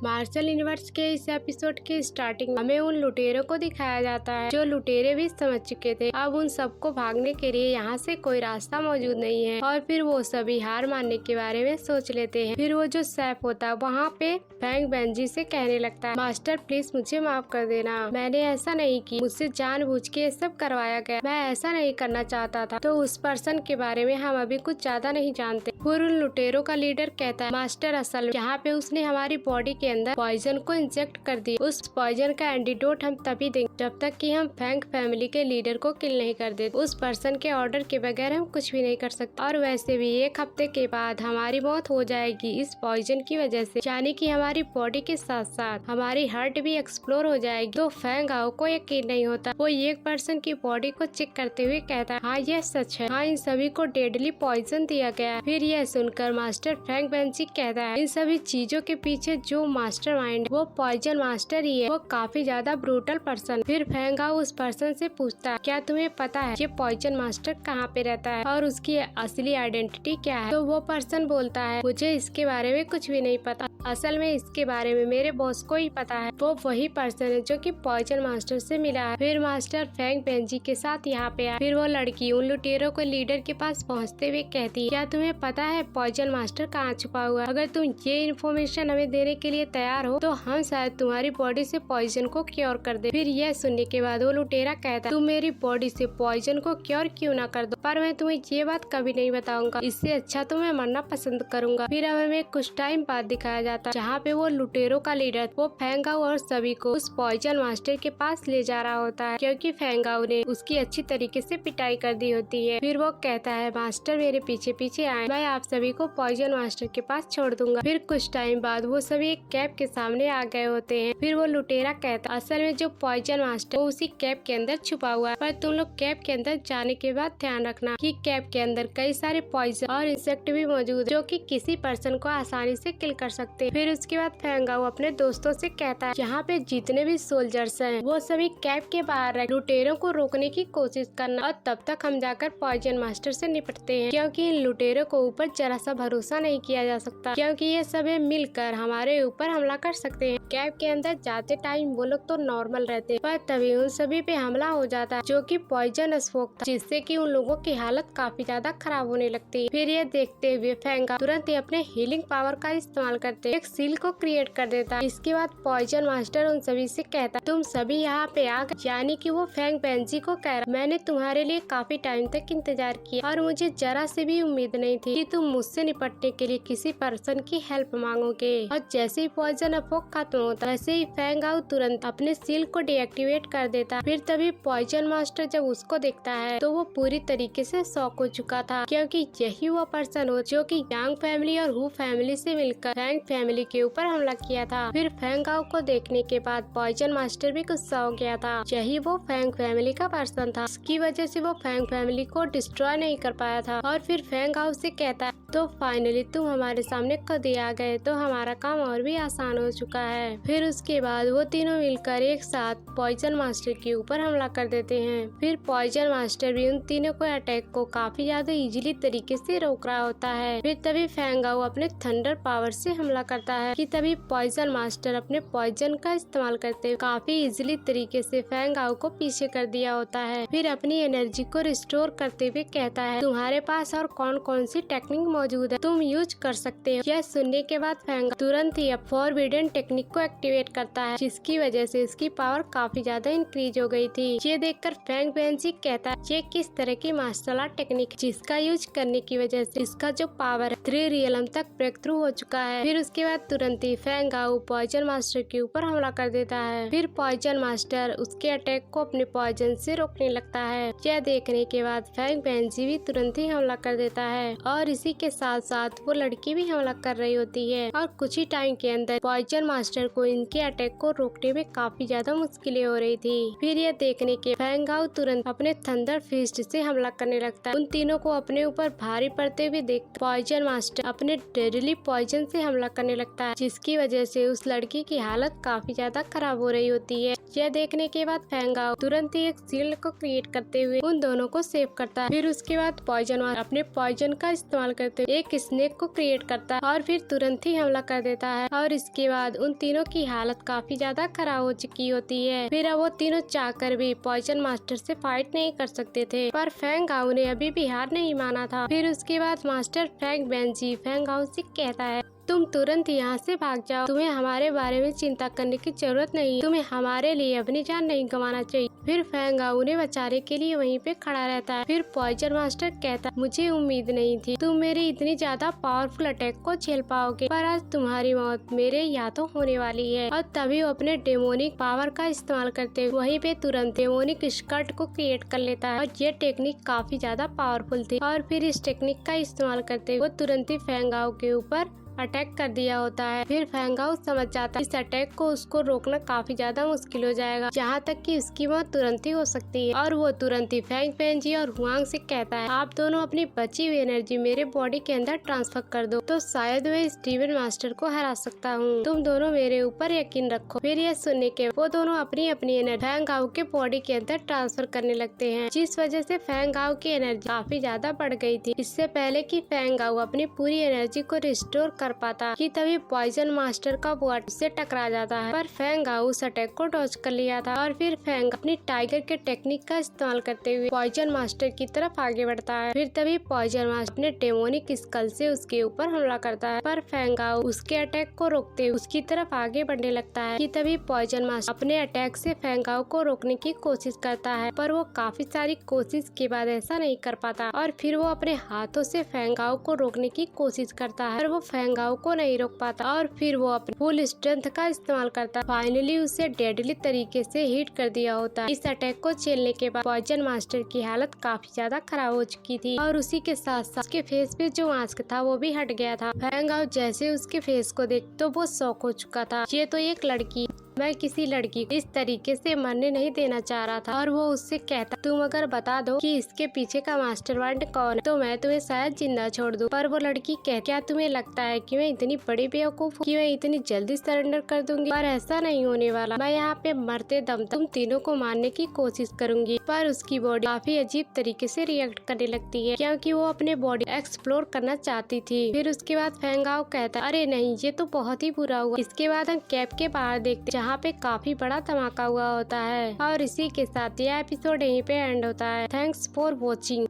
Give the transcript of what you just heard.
Martial universe के इस episode के स्टार्टिंग हमें उन लुटेरों को दिखाया जाता है जो लुटेरे भी समझ चुके थे अब उन सबको भागने के लिए यहाँ से कोई रास्ता मौजूद नहीं है और फिर वो सभी हार मानने के बारे में सोच लेते हैं। फिर वो जो सैफ होता है वहाँ पे फैंग बेंजी से कहने लगता है, मास्टर प्लीज मुझे माफ कर देना, मैंने ऐसा नहीं की, मुझसे जानबूझ के ये सब करवाया गया, मैं ऐसा नहीं करना चाहता था। तो उस पर्सन के बारे में हम अभी कुछ ज्यादा नहीं जानते। फिर उन लुटेरों का लीडर कहता है, मास्टर असल यहाँ पे उसने हमारी बॉडी के अंदर पॉइजन को इंजेक्ट कर दिया, उस पॉइजन का एंटीडोट हम तभी देंगे जब तक कि हम फैंग फैमिली के लीडर को किल नहीं कर देते। उस पर्सन के ऑर्डर के बगैर हम कुछ भी नहीं कर सकते और वैसे भी 1 हफ्ते के बाद हमारी मौत हो जाएगी इस पॉइजन की वजह से, यानी कि हमारी बॉडी के साथ साथ हमारी हार्ट भी एक्सप्लोर हो जाएगी। तो फैंग आओ को यकीन नहीं होता, वो एक पर्सन की बॉडी को चेक करते हुए कहता है, हाँ यह सच है, हाँ इन सभी को डेडली पॉइजन दिया गया है। फिर यह सुनकर मास्टर फैंग बेंजी कहता है, इन सभी चीजों के पीछे जो मास्टर माइंड वो पॉइजन मास्टर ही है, वो काफी ज्यादा ब्रूटल पर्सन। फिर फैंग आओ उस पर्सन से पूछता है, क्या तुम्हें पता है ये पॉइजन मास्टर कहाँ पे रहता है और उसकी असली आइडेंटिटी क्या है? तो वो पर्सन बोलता है, मुझे इसके बारे में कुछ भी नहीं पता, असल में इसके बारे में मेरे बॉस को ही पता है, वो वही पर्सन है जो कि पॉइजन मास्टर से मिला है। फिर मास्टर फैंग बेंजी के साथ यहाँ पे आया। फिर वो लड़की उन लुटेरों को लीडर के पास पहुँचते हुए कहती है, क्या तुम्हें पता है पॉइजन मास्टर कहाँ छुपा हुआ है? अगर तुम ये इन्फॉर्मेशन हमें देने के लिए तैयार हो तो हम शायद तुम्हारी बॉडी से पॉइजन को क्योर कर दे। फिर यह सुनने के बाद वो लुटेरा कहता है, तुम मेरी बॉडी से पॉइजन को क्योर क्यों ना कर दो, पर मैं तुम्हें ये बात कभी नहीं बताऊंगा, इससे अच्छा तो मैं मरना पसंद करूंगा। फिर हमें कुछ टाइम बाद दिखाया जाता है जहाँ पे वो लुटेरों का लीडर वो फैंगाओ और सभी को उस पॉइजन मास्टर के पास ले जा रहा होता है क्योंकि फैंगाओ ने उसकी अच्छी तरीके से पिटाई कर दी होती है। फिर वो कहता है, मास्टर मेरे पीछे पीछे आए, मैं आप सभी को पॉइजन मास्टर के पास छोड़ दूंगा। फिर कुछ टाइम बाद वो सभी एक कैब के सामने आ गए होते हैं। फिर वो लुटेरा कहता, असल में जो पॉइजन मास्टर वो उसी कैब के अंदर छुपा हुआ है, पर तुम लोग कैब के अंदर जाने के बाद ध्यान रखना कि कैब के अंदर कई सारे पॉइजन और इंसेक्ट भी मौजूद है जो कि किसी पर्सन को आसानी से किल कर सकते हैं। फिर उसके बाद फैंगाओ अपने दोस्तों से कहता है, यहाँ पे जितने भी सोल्जर्स हैं वो सभी कैब के बाहर रह लुटेरों को रोकने की कोशिश करना और तब तक हम जाकर पॉइजन मास्टर से निपटते हैं क्योंकि इन लुटेरों को ऊपर जरा सा भरोसा नहीं किया जा सकता क्योंकि ये सभी मिलकर हमारे ऊपर हमला कर सकते हैं। कैब के अंदर जाते टाइम वो लोग तो नॉर्मल रहते पर तभी उन सभी पे हमला हो जाता है जो कि पॉइजन स्मोक था, जिससे कि उन लोगों की हालत काफी ज्यादा खराब होने लगती है। फिर ये देखते हुए फैंगा तुरंत ही अपने हीलिंग पावर का इस्तेमाल करते एक सील को क्रिएट कर देता है। इसके बाद पॉइजन मास्टर उन सभी से कहता, तुम सभी यहाँ पे आ गए, यानी कि वो फैंग बेंजी को कह रहा, मैंने तुम्हारे लिए काफी टाइम तक इंतजार किया और मुझे जरा से भी उम्मीद नहीं थी कि तुम मुझसे निपटने के लिए किसी पर्सन की हेल्प मांगोगे। और जैसे ही पॉइजन अफोक खत्म होता वैसे ही फैंगाओ तुरंत अपने सील को डीएक्टिवेट कर देता। फिर तभी पॉइजन मास्टर जब उसको देखता है तो वो पूरी तरीके से शॉक हो चुका था क्योंकि यही वो पर्सन हो जो कि यांग फैमिली और हु फैमिली से मिलकर फैंग फैमिली के ऊपर हमला किया था। फिर फैंगाओ को देखने के बाद पॉइजन मास्टर भी गुस्सा हो गया था, यही वो फैंग फैमिली का पर्सन था, इसकी वजह से वो फैंग फैमिली को डिस्ट्रॉय नहीं कर पाया था। और फिर फैंगाओ से कहता है, तो फाइनली तुम हमारे सामने खुद ही आ गए तो हमारा काम और भी आसान हो चुका है। फिर उसके बाद वो तीनों मिलकर एक साथ पॉइजन मास्टर के ऊपर हमला कर देते हैं। फिर पॉइजन मास्टर भी उन तीनों को अटैक को काफी ज्यादा इजीली तरीके से रोक रहा होता है। फिर तभी फैंगाओ अपने थंडर पावर से हमला करता है कि तभी पॉइजन मास्टर अपने पॉइजन का इस्तेमाल करते हुए काफी इजीली तरीके से फैंगाओ को पीछे कर दिया होता है। फिर अपनी एनर्जी को रिस्टोर करते हुए कहता है, तुम्हारे पास और कौन कौन सी टेक्निक मौजूद है, तुम यूज कर सकते हो। यह सुनने के बाद फैंगाओ तुरंत ही फॉरबिडन टेक्निक को एक्टिवेट करता है जिसकी वजह से इसकी पावर काफी ज्यादा इंक्रीज हो गई थी। ये देखकर फैंग बेंजी कहता है, ये किस तरह की मार्शल आर्ट टेक्निक जिसका यूज करने की वजह से इसका जो पावर 3 रियलम तक ब्रेक थ्रू हो चुका है। फिर उसके बाद तुरंत ही फैंगाओ पॉइजन मास्टर के ऊपर हमला कर देता है। फिर पॉइजन मास्टर उसके अटैक को अपने पॉइजन से रोकने लगता है। यह देखने के बाद फैंग बेंजी भी तुरंत ही हमला कर देता है और इसी के साथ साथ वो लड़की भी हमला कर रही होती है और कुछ ही टाइम के अंदर पॉइजन मास्टर को इनके अटैक को रोकने में काफी ज्यादा मुश्किलें हो रही थी। फिर यह देखने के फैंगाओ तुरंत अपने थंडर फिस्ट से हमला करने लगता है। उन तीनों को अपने ऊपर भारी पड़ते हुए देख पॉइजन मास्टर अपने डेडली पॉइजन से हमला करने लगता है जिसकी वजह से उस लड़की की हालत काफी ज्यादा खराब हो रही होती है। यह देखने के बाद फैंगाओ तुरंत ही एक शील्ड को क्रिएट करते हुए उन दोनों को सेव करता है। फिर उसके बाद पॉइजन अपने पॉइजन का इस्तेमाल करते पे एक स्नेक को क्रिएट करता है और फिर तुरंत ही हमला कर देता है। और इसके बाद उन तीनों की हालत काफी ज्यादा खराब हो चुकी होती है। फिर अब वो तीनों चाहकर भी पॉइजन मास्टर से फाइट नहीं कर सकते थे, पर फेंग हाउ ने अभी भी हार नहीं माना था। फिर उसके बाद master Frank Benji Feng how से कहता है, तुम तुरंत यहाँ से भाग जाओ, तुम्हें हमारे बारे में चिंता करने की जरूरत नहीं, तुम्हें हमारे लिए अपनी जान नहीं गंवाना चाहिए। फिर फेंग हाउ उन्हें बचाने के लिए वहीं पे खड़ा रहता है। फिर पॉइजन मास्टर कहता, मुझे उम्मीद नहीं थी तुम मेरी इतनी ज्यादा पावरफुल अटैक को झेल पाओगे, पर आज तुम्हारी मौत मेरे हाथों होने वाली है। और तभी वो अपने डेमोनिक पावर का इस्तेमाल करते हुए वहीं पे तुरंत डेमोनिक स्कर्ट को क्रिएट कर लेता है। और ये टेक्निक काफी ज्यादा पावरफुल थी और फिर इस टेक्निक का इस्तेमाल करते हुए वो तुरंत ही फेंग हाउ के ऊपर अटैक कर दिया होता है। फिर फेंग हाउ समझ जाता है इस अटैक को उसको रोकना काफी ज्यादा मुश्किल हो जाएगा, जहाँ तक कि उसकी मौत तुरंत ही हो सकती है। और वो तुरंत ही फेंग बेंजी और हुआंग से कहता है, आप दोनों अपनी बची हुई एनर्जी मेरे बॉडी के अंदर ट्रांसफर कर दो, तो शायद मैं स्टीवन मास्टर को हरा सकता हूँ। तुम दोनों मेरे ऊपर यकीन रखो। फिर ये सुनने के वो दोनों अपनी अपनी एनर्जी फेंग हाउ के बॉडी के अंदर ट्रांसफर करने लगते हैं, जिस वजह से फेंग हाउ की एनर्जी काफी ज्यादा बढ़ गई थी। इससे पहले कि फेंग हाउ अपनी पूरी एनर्जी को रिस्टोर कर पाता कि तभी पॉइजन मास्टर का बुआट से टकरा जाता है, पर फेंग हाउ उस अटैक को डॉज कर लिया था। और फिर फेंग अपनी टाइगर के टेक्निक का इस्तेमाल करते हुए पॉइजन मास्टर की तरफ आगे बढ़ता है। फिर तभी पॉइजन मास्टर अपने डेमोनिक स्कल से उसके ऊपर हमला करता है, पर फेंग हाउ उसके अटैक को रोकते हुए उसकी तरफ आगे बढ़ने लगता है कि तभी पॉइजन मास्टर अपने अटैक से फेंग हाउ को रोकने की कोशिश करता है, पर वो काफी सारी कोशिश के बाद ऐसा नहीं कर पाता। और फिर वो अपने हाथों से फेंग हाउ को रोकने की कोशिश करता है, पर वो फेंग हाउ को नहीं रोक पाता। और फिर वो अपनी फुल स्ट्रेंथ का इस्तेमाल करता है। फाइनली उसे डेडली तरीके से हिट कर दिया होता है। इस अटैक को झेलने के बाद पॉइजन मास्टर की हालत काफी ज्यादा खराब हो चुकी थी और उसी के साथ साथ उसके फेस पे जो मास्क था वो भी हट गया था। फेंग हाउ जैसे उसके फेस को देख तो वो शॉक हो चुका था। ये तो एक लड़की, मैं किसी लड़की को इस तरीके से मरने नहीं देना चाह रहा था। और वो उससे कहता, तुम अगर बता दो कि इसके पीछे का मास्टरमाइंड कौन है तो मैं तुम्हें शायद जिंदा छोड़ दूं। पर वो लड़की कहती, क्या तुम्हें लगता है कि मैं इतनी बड़ी बेवकूफ हूँ कि मैं इतनी जल्दी सरेंडर कर दूंगी? पर ऐसा नहीं होने वाला, मैं यहाँ पे मरते दम तक तुम तीनों को मारने की कोशिश करूंगी। पर उसकी बॉडी काफी अजीब तरीके से रिएक्ट करने लगती है, क्योंकि वो अपने बॉडी एक्सप्लोर करना चाहती थी। फिर उसके बाद फेंग हाउ कहता, अरे नहीं, ये तो बहुत ही बुरा हुआ। इसके बाद हम कैब के बाहर देखते जहाँ पे काफी बड़ा धमाका हुआ होता है। और इसी के साथ यह एपिसोड यहीं पे एंड होता है। Thanks for watching.